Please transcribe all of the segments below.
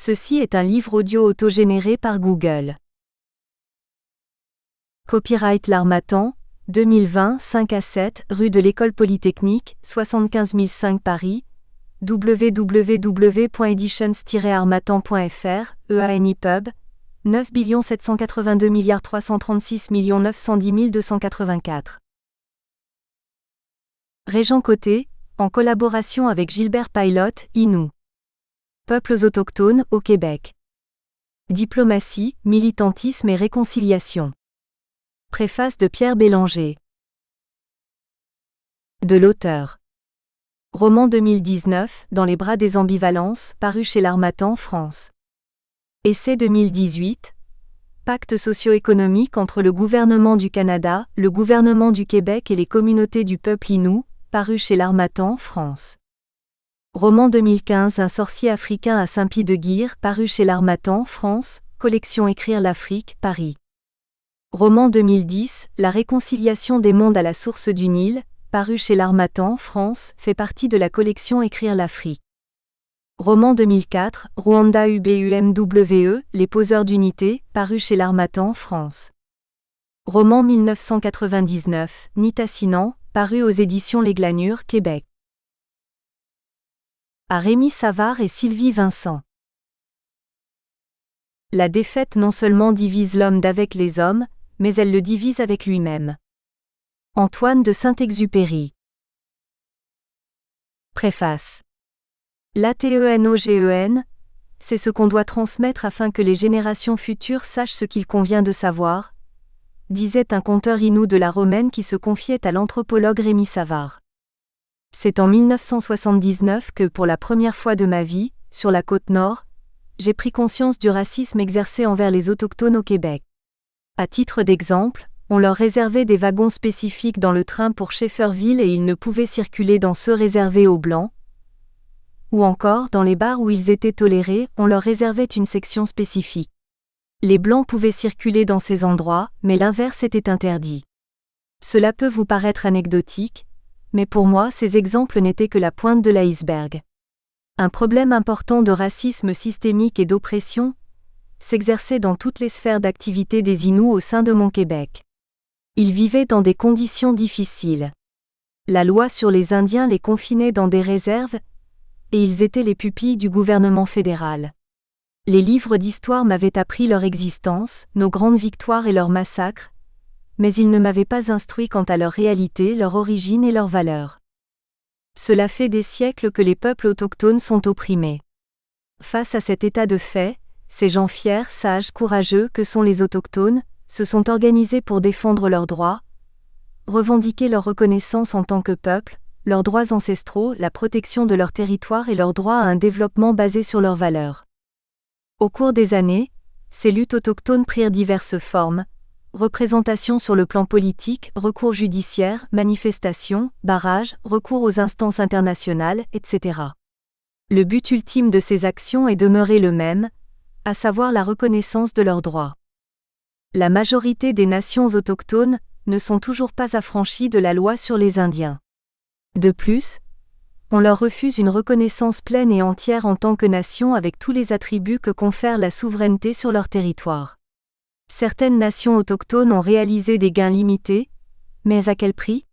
Ceci est un livre audio autogénéré par Google. Copyright L'Harmattan, 2020 5 à 7, rue de l'École Polytechnique, 75 005 Paris, www.editions-harmattan.fr, EANIPUB, 9 782 336 910 284. Régent Côté, en collaboration avec Gilbert Pilote, Innu. Peuples autochtones au Québec. Diplomatie, militantisme et réconciliation. Préface de Pierre Bélanger. De l'auteur. Roman 2019, Dans les bras des ambivalences, paru chez L'Harmattan, France. Essai 2018. Pacte socio-économique entre le gouvernement du Canada, le gouvernement du Québec et les communautés du peuple Innu, paru chez L'Harmattan, France. Roman 2015, Un sorcier africain à Saint-Pie-de-Guire, paru chez L'Harmattan, France, collection Écrire l'Afrique, Paris. Roman 2010, La réconciliation des mondes à la source du Nil, paru chez L'Harmattan, France, fait partie de la collection Écrire l'Afrique. Roman 2004, Rwanda UBUMWE, Les poseurs d'unité, paru chez L'Harmattan, France. Roman 1999, Nitassinan, paru aux éditions Les Glanures, Québec. À Rémi Savard et Sylvie Vincent. La défaite non seulement divise l'homme d'avec les hommes, mais elle le divise avec lui-même. Antoine de Saint-Exupéry. Préface. L'ATENOGEN, c'est ce qu'on doit transmettre afin que les générations futures sachent ce qu'il convient de savoir, disait un conteur Innu de la Romaine qui se confiait à l'anthropologue Rémi Savard. C'est en 1979 que, pour la première fois de ma vie, sur la côte nord, j'ai pris conscience du racisme exercé envers les autochtones au Québec. À titre d'exemple, on leur réservait des wagons spécifiques dans le train pour Shefferville et ils ne pouvaient circuler dans ceux réservés aux Blancs. Ou encore, dans les bars où ils étaient tolérés, on leur réservait une section spécifique. Les Blancs pouvaient circuler dans ces endroits, mais l'inverse était interdit. Cela peut vous paraître anecdotique, mais pour moi ces exemples n'étaient que la pointe de l'iceberg. Un problème important de racisme systémique et d'oppression s'exerçait dans toutes les sphères d'activité des Inuits au sein de mon Québec. Ils vivaient dans des conditions difficiles. La loi sur les Indiens les confinait dans des réserves, et ils étaient les pupilles du gouvernement fédéral. Les livres d'histoire m'avaient appris leur existence, nos grandes victoires et leurs massacres, mais ils ne m'avaient pas instruit quant à leur réalité, leur origine et leurs valeurs. Cela fait des siècles que les peuples autochtones sont opprimés. Face à cet état de fait, ces gens fiers, sages, courageux que sont les autochtones, se sont organisés pour défendre leurs droits, revendiquer leur reconnaissance en tant que peuple, leurs droits ancestraux, la protection de leur territoire et leur droit à un développement basé sur leurs valeurs. Au cours des années, ces luttes autochtones prirent diverses formes: représentation sur le plan politique, recours judiciaire, manifestations, barrages, recours aux instances internationales, etc. Le but ultime de ces actions est demeuré le même, à savoir la reconnaissance de leurs droits. La majorité des nations autochtones ne sont toujours pas affranchies de la loi sur les Indiens. De plus, on leur refuse une reconnaissance pleine et entière en tant que nation avec tous les attributs que confère la souveraineté sur leur territoire. Certaines nations autochtones ont réalisé des gains limités, mais à quel prix?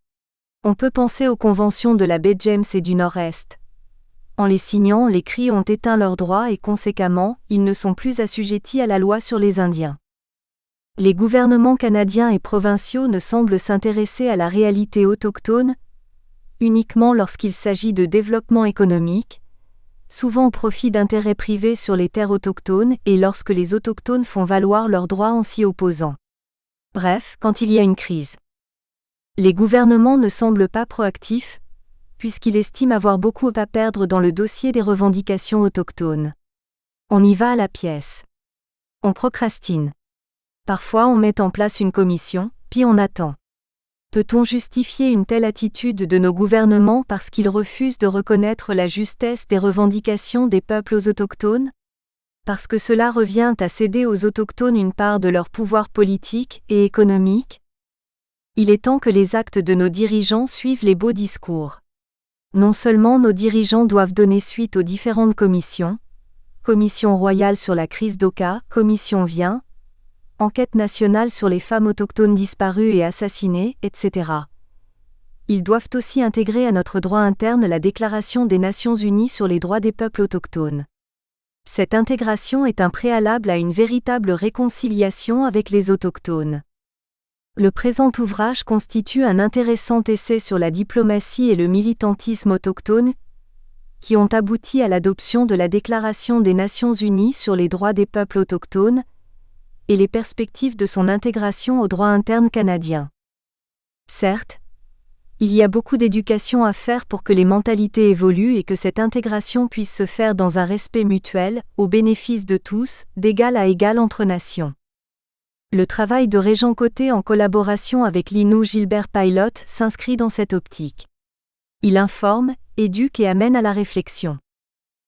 On peut penser aux conventions de la baie James et du Nord-Est. En les signant, les Cris ont éteint leurs droits et conséquemment, ils ne sont plus assujettis à la loi sur les Indiens. Les gouvernements canadiens et provinciaux ne semblent s'intéresser à la réalité autochtone uniquement lorsqu'il s'agit de développement économique, souvent au profit d'intérêts privés sur les terres autochtones et lorsque les autochtones font valoir leurs droits en s'y opposant. Bref, quand il y a une crise. Les gouvernements ne semblent pas proactifs, puisqu'ils estiment avoir beaucoup à perdre dans le dossier des revendications autochtones. On y va à la pièce. On procrastine. Parfois on met en place une commission, puis on attend. Peut-on justifier une telle attitude de nos gouvernements parce qu'ils refusent de reconnaître la justesse des revendications des peuples autochtones? Parce que cela revient à céder aux autochtones une part de leur pouvoir politique et économique? Il est temps que les actes de nos dirigeants suivent les beaux discours. Non seulement nos dirigeants doivent donner suite aux différentes commissions Commission royale sur la crise d'Oka, Commission vient, Enquête nationale sur les femmes autochtones disparues et assassinées, etc. Ils doivent aussi intégrer à notre droit interne la Déclaration des Nations Unies sur les droits des peuples autochtones. Cette intégration est un préalable à une véritable réconciliation avec les autochtones. Le présent ouvrage constitue un intéressant essai sur la diplomatie et le militantisme autochtone qui ont abouti à l'adoption de la Déclaration des Nations Unies sur les droits des peuples autochtones et les perspectives de son intégration au droit interne canadien. Certes, il y a beaucoup d'éducation à faire pour que les mentalités évoluent et que cette intégration puisse se faire dans un respect mutuel, au bénéfice de tous, d'égal à égal entre nations. Le travail de Régent Côté en collaboration avec l'Innu Gilbert Pilot s'inscrit dans cette optique. Il informe, éduque et amène à la réflexion.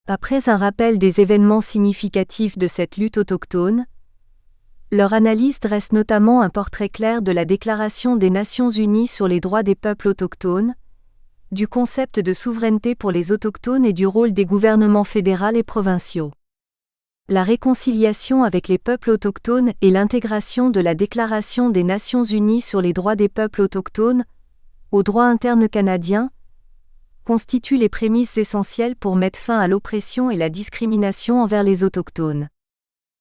Après un rappel des événements significatifs de cette lutte autochtone, leur analyse dresse notamment un portrait clair de la Déclaration des Nations Unies sur les droits des peuples autochtones, du concept de souveraineté pour les autochtones et du rôle des gouvernements fédéraux et provinciaux. La réconciliation avec les peuples autochtones et l'intégration de la Déclaration des Nations Unies sur les droits des peuples autochtones au droit interne canadien constituent les prémices essentielles pour mettre fin à l'oppression et la discrimination envers les autochtones.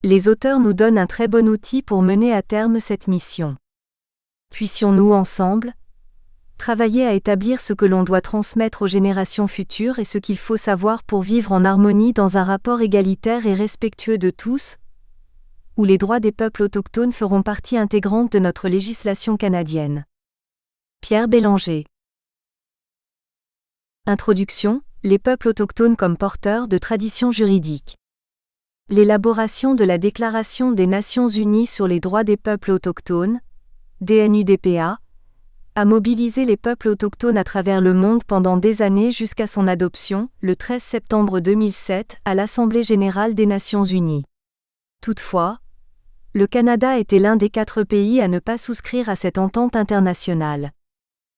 Les auteurs nous donnent un très bon outil pour mener à terme cette mission. Puissions-nous ensemble travailler à établir ce que l'on doit transmettre aux générations futures et ce qu'il faut savoir pour vivre en harmonie dans un rapport égalitaire et respectueux de tous, où les droits des peuples autochtones feront partie intégrante de notre législation canadienne. Pierre Bélanger. Introduction, les peuples autochtones comme porteurs de traditions juridiques. L'élaboration de la Déclaration des Nations Unies sur les droits des peuples autochtones, DNUDPA, a mobilisé les peuples autochtones à travers le monde pendant des années jusqu'à son adoption, le 13 septembre 2007, à l'Assemblée générale des Nations Unies. Toutefois, le Canada était l'un des 4 pays à ne pas souscrire à cette entente internationale.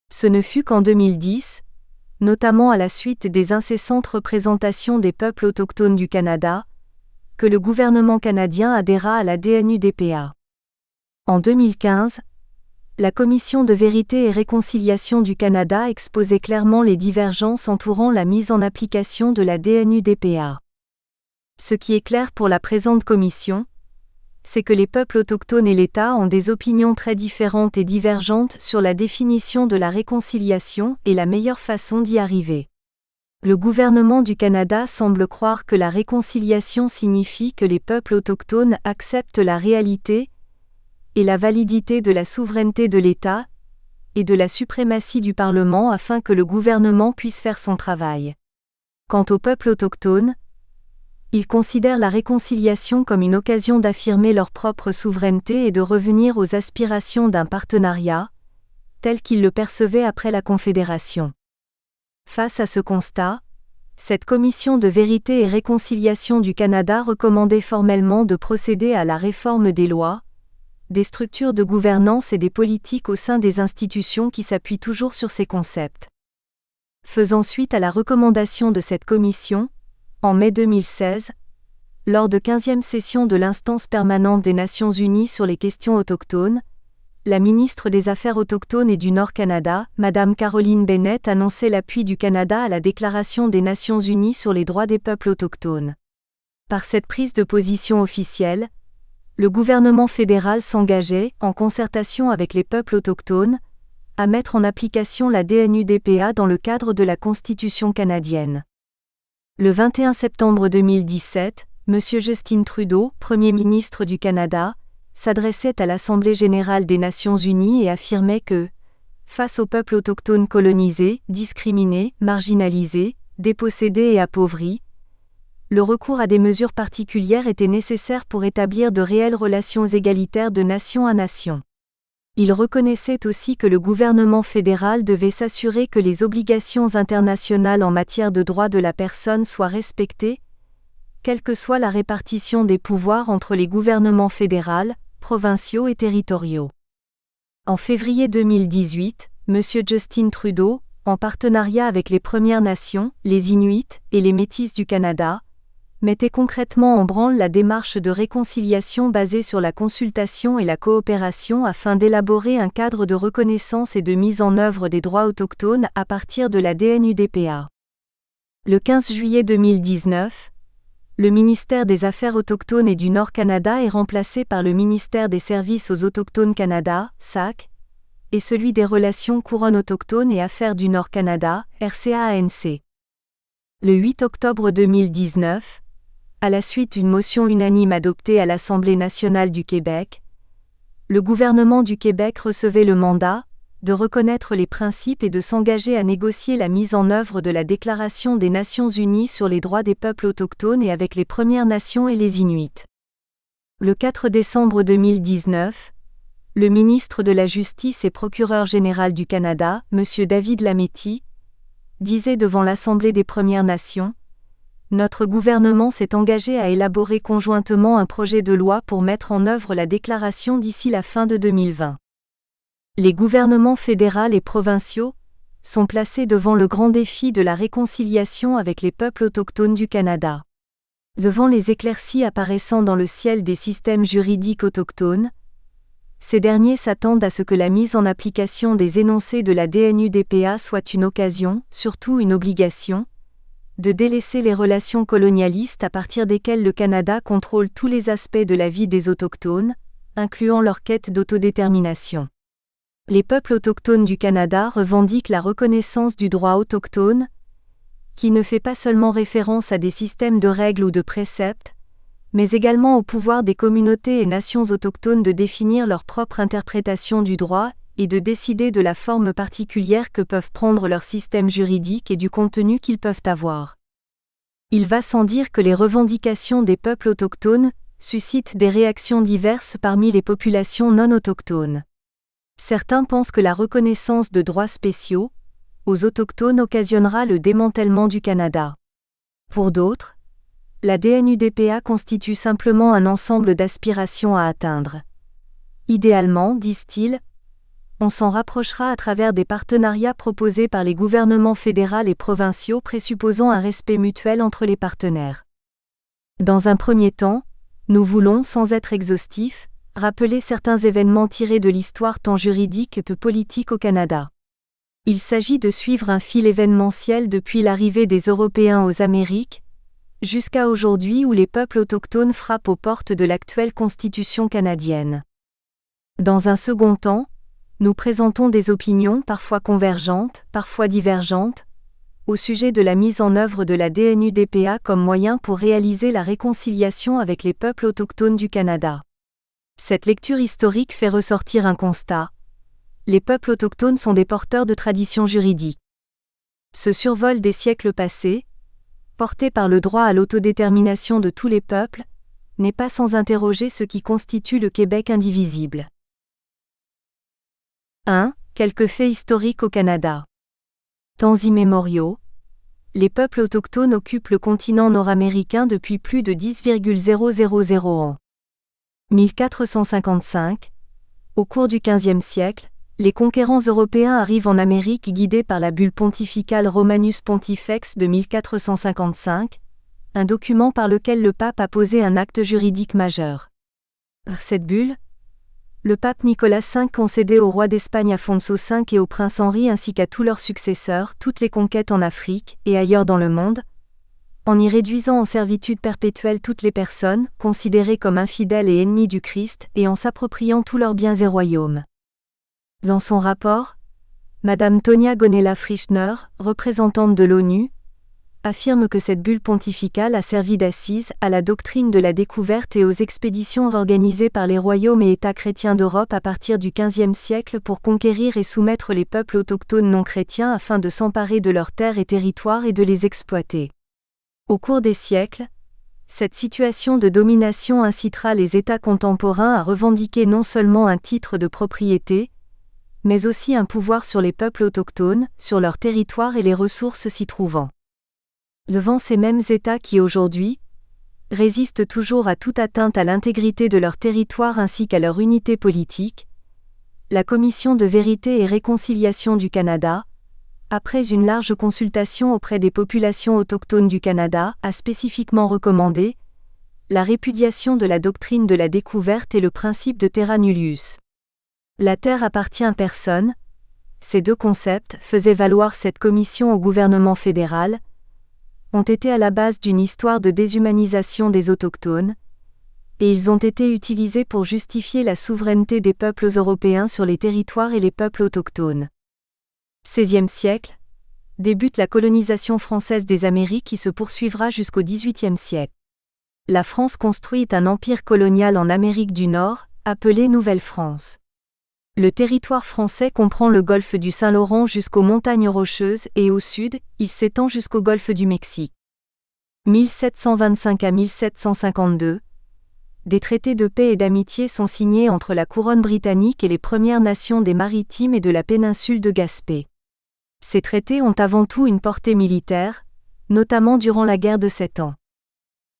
Ce ne fut qu'en 2010, notamment à la suite des incessantes représentations des peuples autochtones du Canada, que le gouvernement canadien adhéra à la DNUDPA. En 2015, la Commission de vérité et réconciliation du Canada exposait clairement les divergences entourant la mise en application de la DNUDPA. Ce qui est clair pour la présente commission, c'est que les peuples autochtones et l'État ont des opinions très différentes et divergentes sur la définition de la réconciliation et la meilleure façon d'y arriver. Le gouvernement du Canada semble croire que la réconciliation signifie que les peuples autochtones acceptent la réalité et la validité de la souveraineté de l'État et de la suprématie du Parlement afin que le gouvernement puisse faire son travail. Quant aux peuples autochtones, ils considèrent la réconciliation comme une occasion d'affirmer leur propre souveraineté et de revenir aux aspirations d'un partenariat, tel qu'ils le percevaient après la Confédération. Face à ce constat, cette Commission de vérité et réconciliation du Canada recommandait formellement de procéder à la réforme des lois, des structures de gouvernance et des politiques au sein des institutions qui s'appuient toujours sur ces concepts. Faisant suite à la recommandation de cette commission, en mai 2016, lors de 15e session de l'instance permanente des Nations Unies sur les questions autochtones, la ministre des Affaires autochtones et du Nord-Canada, Mme Caroline Bennett, annonçait l'appui du Canada à la Déclaration des Nations Unies sur les droits des peuples autochtones. Par cette prise de position officielle, le gouvernement fédéral s'engageait, en concertation avec les peuples autochtones, à mettre en application la DNUDPA dans le cadre de la Constitution canadienne. Le 21 septembre 2017, M. Justin Trudeau, Premier ministre du Canada, s'adressait à l'Assemblée générale des Nations Unies et affirmait que, face aux peuples autochtones colonisés, discriminés, marginalisés, dépossédés et appauvris, le recours à des mesures particulières était nécessaire pour établir de réelles relations égalitaires de nation à nation. Il reconnaissait aussi que le gouvernement fédéral devait s'assurer que les obligations internationales en matière de droits de la personne soient respectées, quelle que soit la répartition des pouvoirs entre les gouvernements fédéraux, provinciaux et territoriaux. En février 2018, M. Justin Trudeau, en partenariat avec les Premières Nations, les Inuits et les Métis du Canada, mettait concrètement en branle la démarche de réconciliation basée sur la consultation et la coopération afin d'élaborer un cadre de reconnaissance et de mise en œuvre des droits autochtones à partir de la DNUDPA. Le 15 juillet 2019, le ministère des Affaires autochtones et du Nord Canada est remplacé par le ministère des Services aux Autochtones Canada, SAC, et celui des Relations Couronne autochtones et Affaires du Nord Canada, RCA-ANC. Le 8 octobre 2019, à la suite d'une motion unanime adoptée à l'Assemblée nationale du Québec, le gouvernement du Québec recevait le mandat de reconnaître les principes et de s'engager à négocier la mise en œuvre de la Déclaration des Nations unies sur les droits des peuples autochtones et avec les Premières Nations et les Inuits. Le 4 décembre 2019, le ministre de la Justice et procureur général du Canada, M. David Lametti, disait devant l'Assemblée des Premières Nations: notre gouvernement s'est engagé à élaborer conjointement un projet de loi pour mettre en œuvre la déclaration d'ici la fin de 2020. Les gouvernements fédéral et provinciaux sont placés devant le grand défi de la réconciliation avec les peuples autochtones du Canada. Devant les éclaircies apparaissant dans le ciel des systèmes juridiques autochtones, ces derniers s'attendent à ce que la mise en application des énoncés de la DNUDPA soit une occasion, surtout une obligation, de délaisser les relations colonialistes à partir desquelles le Canada contrôle tous les aspects de la vie des Autochtones, incluant leur quête d'autodétermination. Les peuples autochtones du Canada revendiquent la reconnaissance du droit autochtone, qui ne fait pas seulement référence à des systèmes de règles ou de préceptes, mais également au pouvoir des communautés et nations autochtones de définir leur propre interprétation du droit et de décider de la forme particulière que peuvent prendre leurs systèmes juridiques et du contenu qu'ils peuvent avoir. Il va sans dire que les revendications des peuples autochtones suscitent des réactions diverses parmi les populations non autochtones. Certains pensent que la reconnaissance de droits spéciaux aux autochtones occasionnera le démantèlement du Canada. Pour d'autres, la DNUDPA constitue simplement un ensemble d'aspirations à atteindre. Idéalement, disent-ils, on s'en rapprochera à travers des partenariats proposés par les gouvernements fédéral et provinciaux présupposant un respect mutuel entre les partenaires. Dans un premier temps, nous voulons, sans être exhaustifs, rappeler certains événements tirés de l'histoire tant juridique que politique au Canada. Il s'agit de suivre un fil événementiel depuis l'arrivée des Européens aux Amériques, jusqu'à aujourd'hui où les peuples autochtones frappent aux portes de l'actuelle Constitution canadienne. Dans un second temps, nous présentons des opinions parfois convergentes, parfois divergentes, au sujet de la mise en œuvre de la DNUDPA comme moyen pour réaliser la réconciliation avec les peuples autochtones du Canada. Cette lecture historique fait ressortir un constat. Les peuples autochtones sont des porteurs de traditions juridiques. Ce survol des siècles passés, porté par le droit à l'autodétermination de tous les peuples, n'est pas sans interroger ce qui constitue le Québec indivisible. 1. Quelques faits historiques au Canada. Temps immémoriaux, les peuples autochtones occupent le continent nord-américain depuis plus de 10,000 ans. 1455, au cours du XVe siècle, les conquérants européens arrivent en Amérique guidés par la bulle pontificale Romanus Pontifex de 1455, un document par lequel le pape a posé un acte juridique majeur. Cette bulle, le pape Nicolas V concédait au roi d'Espagne Afonso V et au prince Henri ainsi qu'à tous leurs successeurs toutes les conquêtes en Afrique et ailleurs dans le monde, en y réduisant en servitude perpétuelle toutes les personnes considérées comme infidèles et ennemies du Christ et en s'appropriant tous leurs biens et royaumes. Dans son rapport, Madame Tonia Gonella Frischner, représentante de l'ONU, affirme que cette bulle pontificale a servi d'assise à la doctrine de la découverte et aux expéditions organisées par les royaumes et États chrétiens d'Europe à partir du XVe siècle pour conquérir et soumettre les peuples autochtones non chrétiens afin de s'emparer de leurs terres et territoires et de les exploiter. Au cours des siècles, cette situation de domination incitera les États contemporains à revendiquer non seulement un titre de propriété, mais aussi un pouvoir sur les peuples autochtones, sur leur territoire et les ressources s'y trouvant. Devant ces mêmes États qui aujourd'hui résistent toujours à toute atteinte à l'intégrité de leur territoire ainsi qu'à leur unité politique, la Commission de vérité et réconciliation du Canada après une large consultation auprès des populations autochtones du Canada, a spécifiquement recommandé la répudiation de la doctrine de la découverte et le principe de terra nullius. La terre appartient à personne. Ces deux concepts, faisaient valoir cette commission au gouvernement fédéral, ont été à la base d'une histoire de déshumanisation des autochtones, et ils ont été utilisés pour justifier la souveraineté des peuples européens sur les territoires et les peuples autochtones. XVIe siècle, débute la colonisation française des Amériques qui se poursuivra jusqu'au XVIIIe siècle. La France construit un empire colonial en Amérique du Nord, appelé Nouvelle-France. Le territoire français comprend le golfe du Saint-Laurent jusqu'aux montagnes Rocheuses et au sud, il s'étend jusqu'au golfe du Mexique. 1725 à 1752, des traités de paix et d'amitié sont signés entre la couronne britannique et les Premières Nations des Maritimes et de la péninsule de Gaspé. Ces traités ont avant tout une portée militaire, notamment durant la guerre de 7 ans.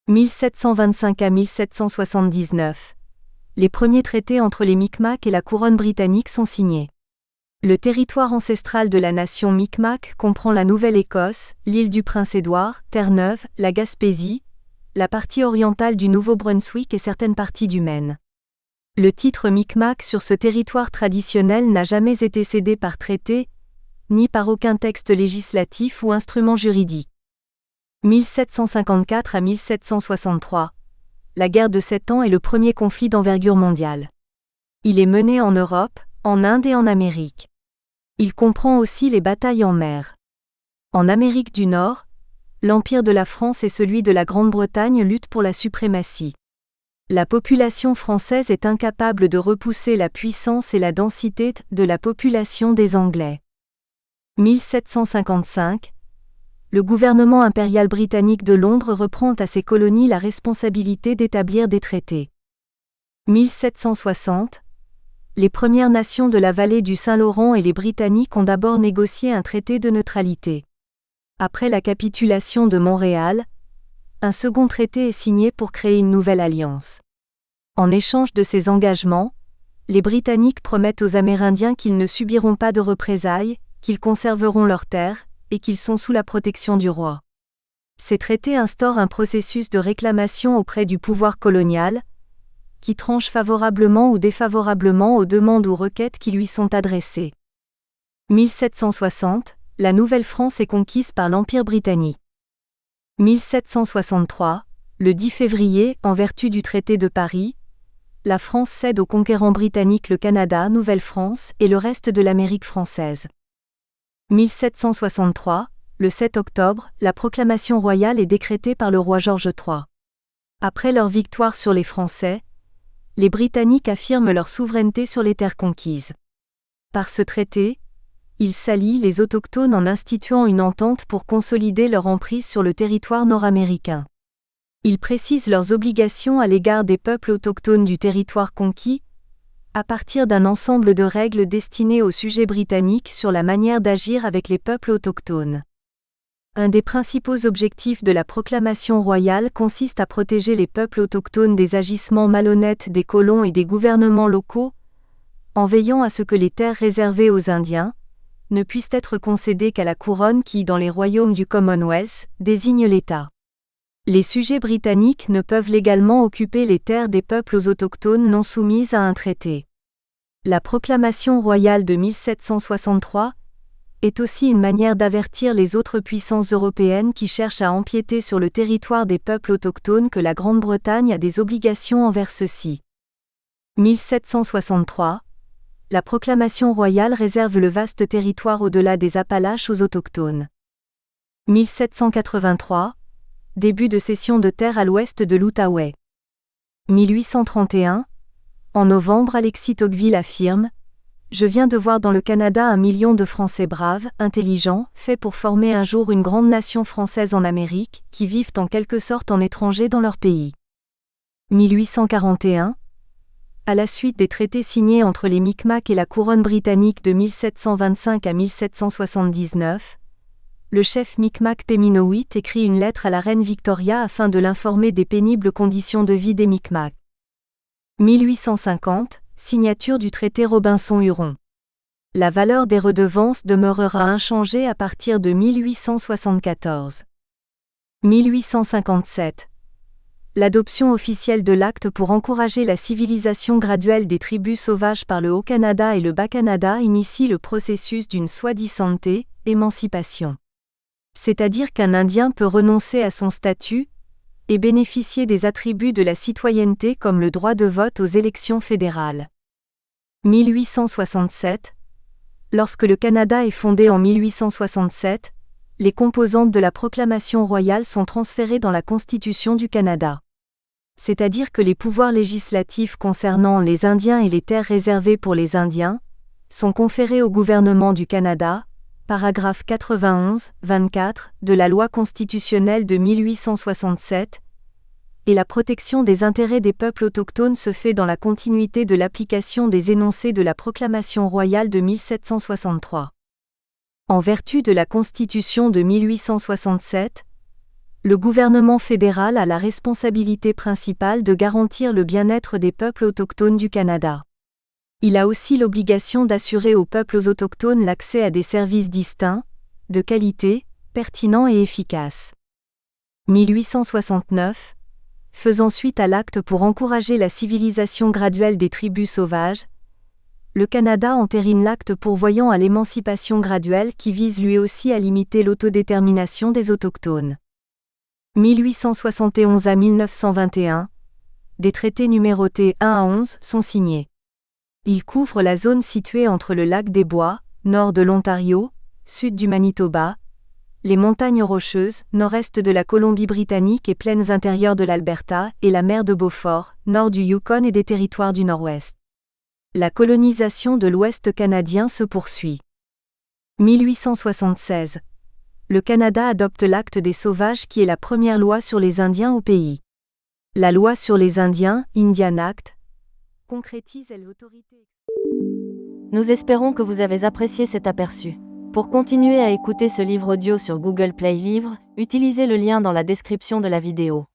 1725 à 1779. Les premiers traités entre les Micmacs et la couronne britannique sont signés. Le territoire ancestral de la nation Micmac comprend la Nouvelle-Écosse, l'île du Prince-Édouard, Terre-Neuve, la Gaspésie, la partie orientale du Nouveau-Brunswick et certaines parties du Maine. Le titre Micmac sur ce territoire traditionnel n'a jamais été cédé par traité, ni par aucun texte législatif ou instrument juridique. 1754 à 1763. La guerre de 7 ans est le premier conflit d'envergure mondiale. Il est mené en Europe, en Inde et en Amérique. Il comprend aussi les batailles en mer. En Amérique du Nord, l'Empire de la France et celui de la Grande-Bretagne luttent pour la suprématie. La population française est incapable de repousser la puissance et la densité de la population des Anglais. 1755. Le gouvernement impérial britannique de Londres reprend à ses colonies la responsabilité d'établir des traités. 1760. Les Premières Nations de la vallée du Saint-Laurent et les Britanniques ont d'abord négocié un traité de neutralité. Après la capitulation de Montréal, un second traité est signé pour créer une nouvelle alliance. En échange de ces engagements, les Britanniques promettent aux Amérindiens qu'ils ne subiront pas de représailles, qu'ils conserveront leurs terres, et qu'ils sont sous la protection du roi. Ces traités instaurent un processus de réclamation auprès du pouvoir colonial, qui tranche favorablement ou défavorablement aux demandes ou requêtes qui lui sont adressées. 1760, la Nouvelle-France est conquise par l'Empire britannique. 1763, le 10 février, en vertu du traité de Paris, la France cède aux conquérants britanniques le Canada, Nouvelle-France et le reste de l'Amérique française. 1763, le 7 octobre, la proclamation royale est décrétée par le roi George III. Après leur victoire sur les Français, les Britanniques affirment leur souveraineté sur les terres conquises. Par ce traité, ils s'allient les autochtones en instituant une entente pour consolider leur emprise sur le territoire nord-américain. Ils précisent leurs obligations à l'égard des peuples autochtones du territoire conquis, à partir d'un ensemble de règles destinées aux sujets britanniques sur la manière d'agir avec les peuples autochtones. Un des principaux objectifs de la proclamation royale consiste à protéger les peuples autochtones des agissements malhonnêtes des colons et des gouvernements locaux, en veillant à ce que les terres réservées aux Indiens ne puissent être concédées qu'à la couronne qui, dans les royaumes du Commonwealth, désigne l'État. Les sujets britanniques ne peuvent légalement occuper les terres des peuples autochtones non soumises à un traité. La proclamation royale de 1763 est aussi une manière d'avertir les autres puissances européennes qui cherchent à empiéter sur le territoire des peuples autochtones que la Grande-Bretagne a des obligations envers ceux-ci. 1763. La proclamation royale réserve le vaste territoire au-delà des Appalaches aux autochtones. 1783. Début de cession de terres à l'ouest de l'Outaouais. 1831. En novembre, Alexis Tocqueville affirme « Je viens de voir dans le Canada 1 million de Français braves, intelligents, faits pour former un jour une grande nation française en Amérique, qui vivent en quelque sorte en étrangers dans leur pays. » 1841. À la suite des traités signés entre les Micmacs et la couronne britannique de 1725 à 1779, le chef Micmac Péminowit écrit une lettre à la reine Victoria afin de l'informer des pénibles conditions de vie des Micmacs. 1850, signature du traité Robinson-Huron. La valeur des redevances demeurera inchangée à partir de 1874. 1857. L'adoption officielle de l'acte pour encourager la civilisation graduelle des tribus sauvages par le Haut-Canada et le Bas-Canada initie le processus d'une soi-disante émancipation. C'est-à-dire qu'un Indien peut renoncer à son statut et bénéficier des attributs de la citoyenneté comme le droit de vote aux élections fédérales. 1867. Lorsque le Canada est fondé en 1867, les composantes de la proclamation royale sont transférées dans la Constitution du Canada. C'est-à-dire que les pouvoirs législatifs concernant les Indiens et les terres réservées pour les Indiens sont conférés au gouvernement du Canada, paragraphe 91-24 de la loi constitutionnelle de 1867, et la protection des intérêts des peuples autochtones se fait dans la continuité de l'application des énoncés de la proclamation royale de 1763. En vertu de la Constitution de 1867, le gouvernement fédéral a la responsabilité principale de garantir le bien-être des peuples autochtones du Canada. Il a aussi l'obligation d'assurer aux peuples autochtones l'accès à des services distincts, de qualité, pertinents et efficaces. 1869. Faisant suite à l'acte pour encourager la civilisation graduelle des tribus sauvages, le Canada entérine l'acte pourvoyant à l'émancipation graduelle qui vise lui aussi à limiter l'autodétermination des autochtones. 1871 à 1921, des traités numérotés 1 à 11 sont signés. Ils couvrent la zone située entre le lac des Bois, nord de l'Ontario, sud du Manitoba, les montagnes Rocheuses, nord-est de la Colombie-Britannique et plaines intérieures de l'Alberta, et la mer de Beaufort, nord du Yukon et des territoires du Nord-Ouest. La colonisation de l'Ouest canadien se poursuit. 1876. Le Canada adopte l'Acte des Sauvages qui est la première loi sur les Indiens au pays. La loi sur les Indiens, Indian Act, concrétise l'autorité. Nous espérons que vous avez apprécié cet aperçu. Pour continuer à écouter ce livre audio sur Google Play Livres, utilisez le lien dans la description de la vidéo.